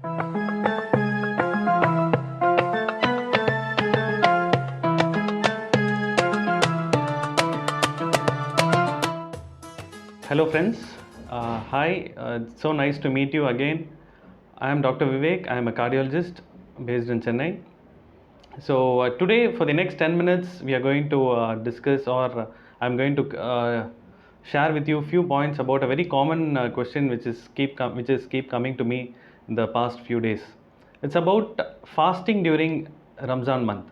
Hello friends, hi, so nice to meet you again. I am Dr. Vivek, I am a cardiologist based in Chennai. So today for the next 10 minutes we are going to discuss, or I am going to share with you a few points about a very common question which is keep coming to me in the past few days. It's about fasting during Ramzan month.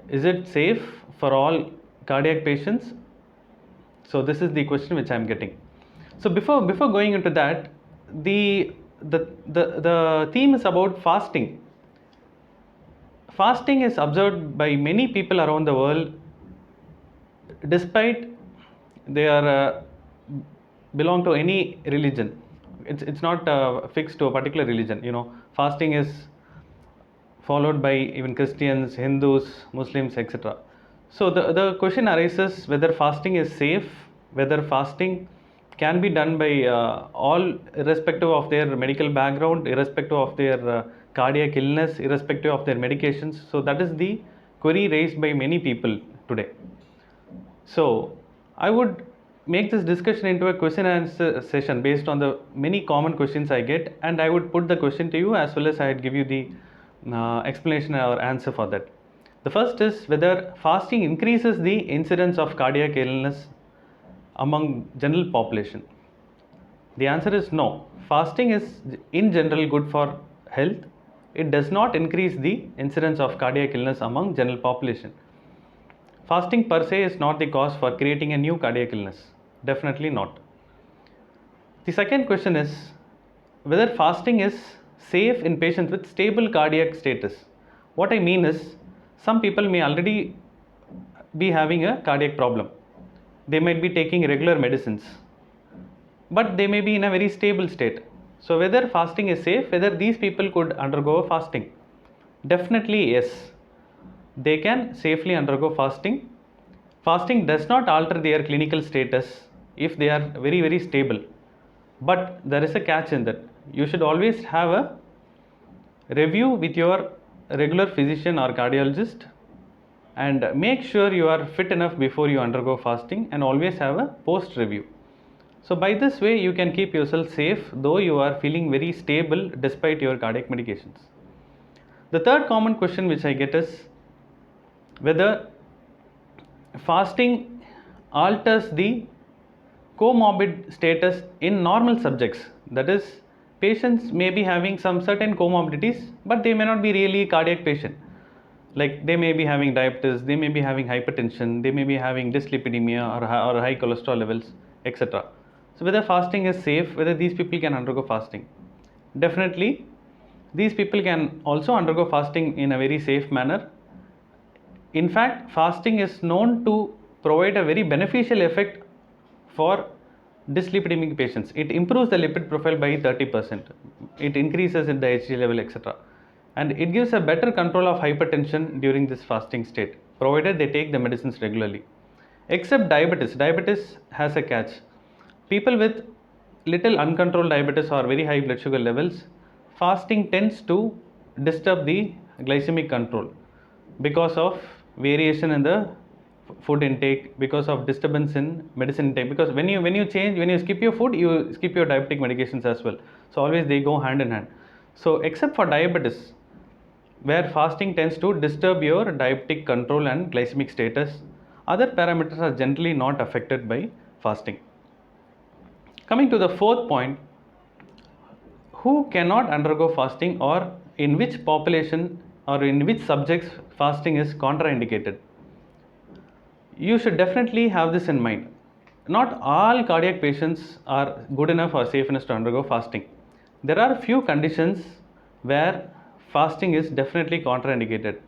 Is it safe for all cardiac patients? So this is the question which I am getting. So before going into that, the theme is about fasting. Fasting is observed by many people around the world, despite they are belong to any religion. It's not fixed to a particular religion. You know, fasting is followed by even Christians, Hindus, Muslims, etc. So the question arises whether fasting is safe, whether fasting can be done by all, irrespective of their medical background, irrespective of their cardiac illness, irrespective of their medications. So that is the query raised by many people today. So I would make this discussion into a question and answer session based on the many common questions I get, and I would put the question to you as well as I'd give you the explanation or answer for that. The first is whether fasting increases the incidence of cardiac illness among general population. The answer is no. Fasting is in general good for health. It does not increase the incidence of cardiac illness among general population. Fasting per se is not the cause for creating a new cardiac illness. Definitely not. The second question is whether fasting is safe in patients with stable cardiac status. What I mean is, some people may already be having a cardiac problem. They might be taking regular medicines, but they may be in a very stable state. So whether fasting is safe, whether these people could undergo fasting? Definitely yes. They can safely undergo fasting. Fasting does not alter their clinical status if they are very stable. But there is a catch in that. You should always have a review with your regular physician or cardiologist and make sure you are fit enough before you undergo fasting, and always have a post review. So by this way you can keep yourself safe though you are feeling very stable despite your cardiac medications. The third common question which I get is whether fasting alters the comorbid status in normal subjects. That is, patients may be having some certain comorbidities, but they may not be really cardiac patient. Like they may be having diabetes, they may be having hypertension, they may be having dyslipidemia or high cholesterol levels, etc. So whether fasting is safe, whether these people can undergo fasting? Definitely, these people can also undergo fasting in a very safe manner. In fact, fasting is known to provide a very beneficial effect for dyslipidemic patients. It improves the lipid profile by 30%. It increases in the HDL level, etc. And it gives a better control of hypertension during this fasting state, provided they take the medicines regularly. Except diabetes. Diabetes has a catch. People with little uncontrolled diabetes or very high blood sugar levels, fasting tends to disturb the glycemic control because of variation in the food intake, because of disturbance in medicine intake, because when you skip your food, you skip your diabetic medications as well. So always they go hand in hand. So except for diabetes, where fasting tends to disturb your diabetic control and glycemic status, other parameters are generally not affected by fasting. Coming to the fourth point, who cannot undergo fasting, or in which population or in which subjects fasting is contraindicated? You should definitely have this in mind. Not all cardiac patients are good enough or safe enough to undergo fasting. There are few conditions where fasting is definitely contraindicated.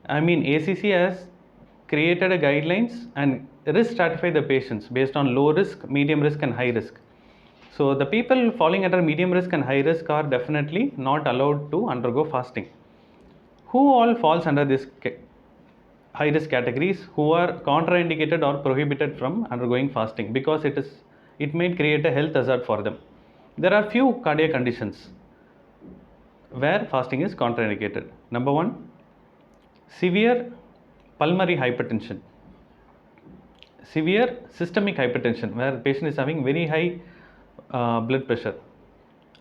I mean, ACC has created a guidelines and risk stratify the patients based on low risk, medium risk and high risk. So the people falling under medium risk and high risk are definitely not allowed to undergo fasting. Who all falls under this high risk categories? Who are contraindicated or prohibited from undergoing fasting because it may create a health hazard for them? There are few cardiac conditions. where fasting is contraindicated. Number 1, severe pulmonary hypertension, severe systemic hypertension where the patient is having very high blood pressure,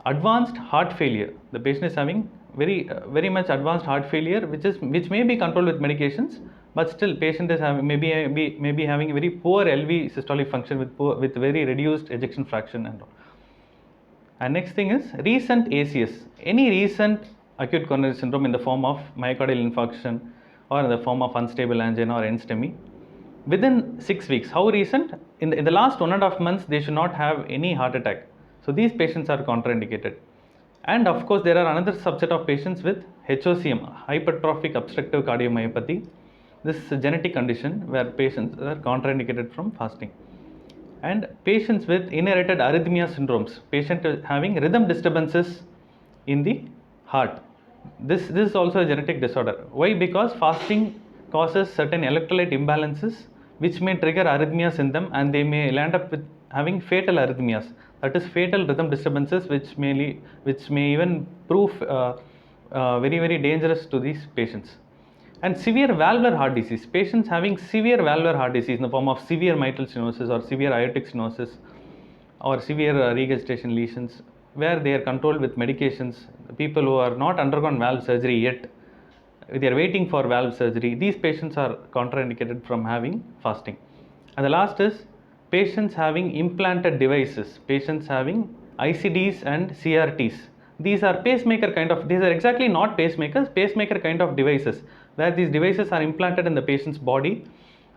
advanced heart failure, the patient is having very much advanced heart failure which may be controlled with medications, but still patient is having maybe having very poor LV systolic function with very reduced ejection fraction and all. And next thing is recent ACS, any recent acute coronary syndrome in the form of myocardial infarction or in the form of unstable angina or NSTEMI within 6 weeks. How recent? In the last 1.5 months, they should not have any heart attack. So these patients are contraindicated. And of course, there are another subset of patients with HOCM, hypertrophic obstructive cardiomyopathy. This is a genetic condition where patients are contraindicated from fasting. And patients with inherited arrhythmia syndromes, patient having rhythm disturbances in the heart. This is also a genetic disorder. Why? Because fasting causes certain electrolyte imbalances which may trigger arrhythmias in them, and they may land up with having fatal arrhythmias, that is fatal rhythm disturbances which may even prove very dangerous to these patients. And severe valvular heart disease, patients having severe valvular heart disease in the form of severe mitral stenosis or severe aortic stenosis or severe regurgitation lesions where they are controlled with medications. People who are not undergone valve surgery yet, they are waiting for valve surgery, these patients are contraindicated from having fasting. And the last is patients having implanted devices, patients having ICDs and CRTs. These are pacemaker kind of, these are exactly not pacemakers, pacemaker kind of devices where these devices are implanted in the patient's body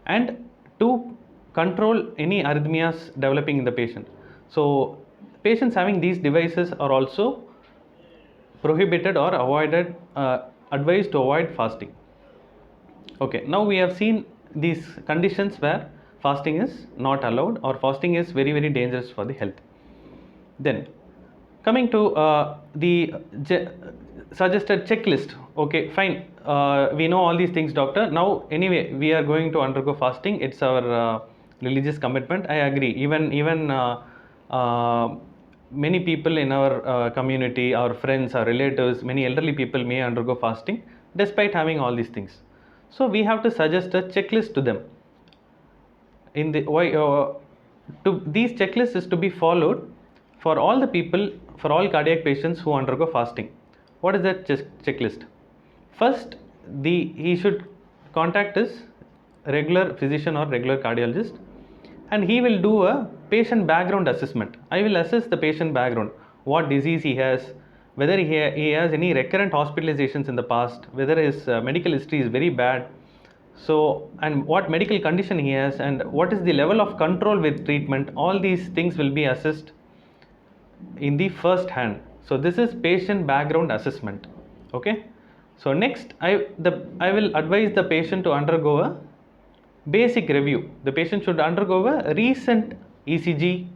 and to control any arrhythmias developing in the patient. So patients having these devices are also prohibited or avoided, advised to avoid fasting. Okay, now we have seen these conditions where fasting is not allowed or fasting is very dangerous for the health. Then coming to the suggested checklist. Okay, fine, we know all these things, doctor. Now anyway, we are going to undergo fasting. It's our religious commitment. I agree. Even many people in our community, our friends, our relatives, many elderly people may undergo fasting despite having all these things. So we have to suggest a checklist to them. In the these checklists is to be followed for all the people, for all cardiac patients who undergo fasting. What is that checklist? First, he should contact his regular physician or regular cardiologist, and he will do a patient background assessment. I will assess the patient background, what disease he has, whether he has any recurrent hospitalizations in the past, whether his medical history is very bad, so and what medical condition he has, and what is the level of control with treatment. All these things will be assessed in the first hand. So this is patient background assessment. Okay, so next I will advise the patient to undergo a basic review. The patient should undergo a recent ECG,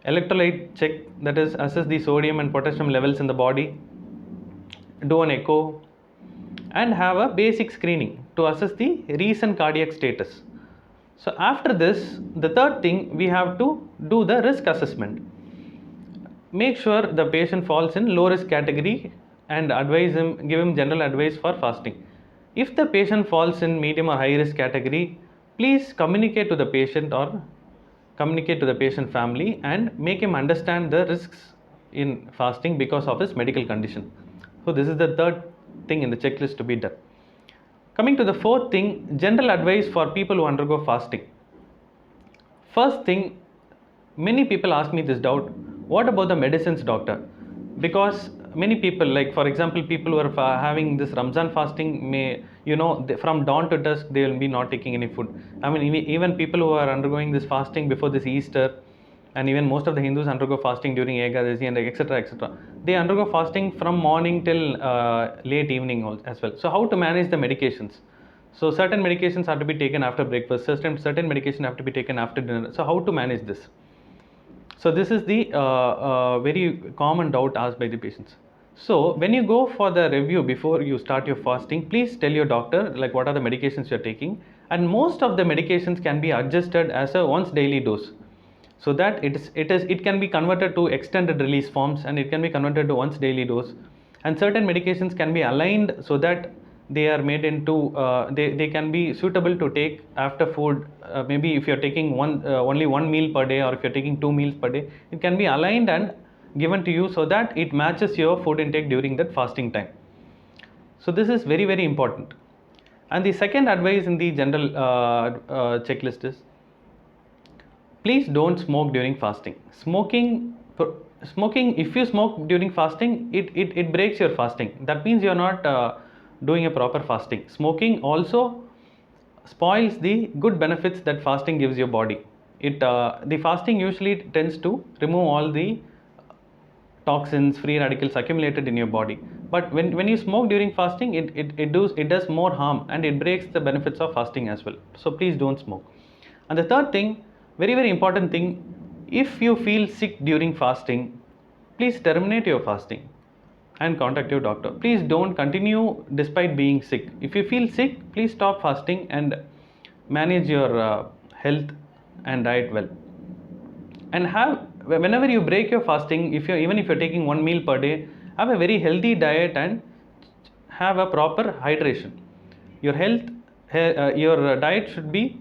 electrolyte check, that is assess the sodium and potassium levels in the body, do an echo, and have a basic screening to assess the recent cardiac status. So after this, the third thing, we have to do the risk assessment. Make sure the patient falls in low risk category and advise him, give him general advice for fasting. If the patient falls in medium or high risk category, please communicate to the patient or communicate to the patient family and make him understand the risks in fasting because of his medical condition. So this is the third thing in the checklist to be done. Coming to the fourth thing, general advice for people who undergo fasting. First thing, many people ask me this doubt, what about the medicines, doctor? Because many people, like for example, people who are having this Ramzan fasting may, from dawn to dusk, they will be not taking any food. I mean, even people who are undergoing this fasting before this Easter, and even most of the Hindus undergo fasting during Ekadasi and etc. They undergo fasting from morning till late evening as well. So how to manage the medications? So certain medications have to be taken after breakfast, certain medication have to be taken after dinner. So how to manage this? So this is the very common doubt asked by the patients. So when you go for the review before you start your fasting, please tell your doctor like what are the medications you are taking, and most of the medications can be adjusted as a once daily dose, so that it can be converted to extended release forms and it can be converted to once daily dose. and certain medications can be aligned so that they are made into they can be suitable to take after food. Maybe if you're taking only one meal per day, or if you're taking 2 meals per day, it can be aligned and given to you so that it matches your food intake during that fasting time. So this is very, very important. And the second advice in the general checklist is, please don't smoke during fasting. Smoking, if you smoke during fasting, it breaks your fasting. That means you're not doing a proper fasting. Smoking also spoils the good benefits that fasting gives your body. The fasting usually tends to remove all the toxins, free radicals accumulated in your body. But when you smoke during fasting, it does more harm, and it breaks the benefits of fasting as well. So please don't smoke. And the third thing, very, very important thing, if you feel sick during fasting, please terminate your fasting and contact your doctor. Please don't continue despite being sick. If you feel sick, please stop fasting and manage your health and diet well. And whenever you break your fasting, even if you're taking 1 meal per day, have a very healthy diet and have a proper hydration. Your diet should be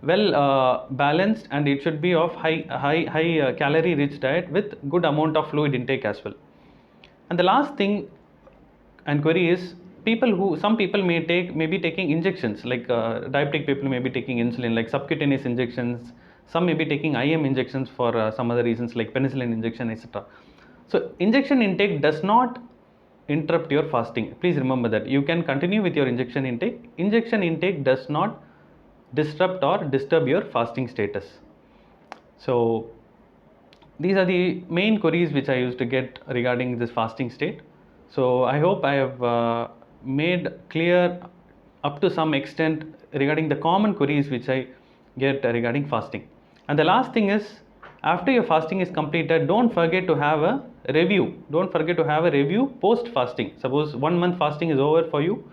well balanced, and it should be of high calorie rich diet with good amount of fluid intake as well. And the last thing and query is, some people may be taking injections, like diabetic people may be taking insulin, like subcutaneous injections. Some may be taking IM injections for some other reasons, like penicillin injection, etc. So injection intake does not interrupt your fasting. Please remember that. You can continue with your injection intake. Injection intake does not disrupt or disturb your fasting status. So these are the main queries which I used to get regarding this fasting state. So I hope I have made clear up to some extent regarding the common queries which I get regarding fasting. And the last thing is, after your fasting is completed, don't forget to have a review. Don't forget to have a review post fasting. Suppose 1 month fasting is over for you.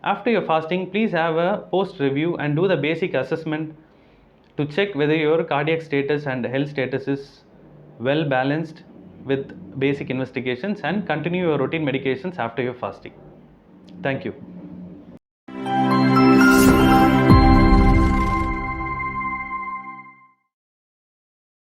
After your fasting, please have a post review and do the basic assessment to check whether your cardiac status and health status is well balanced with basic investigations, and continue your routine medications after your fasting. Thank you.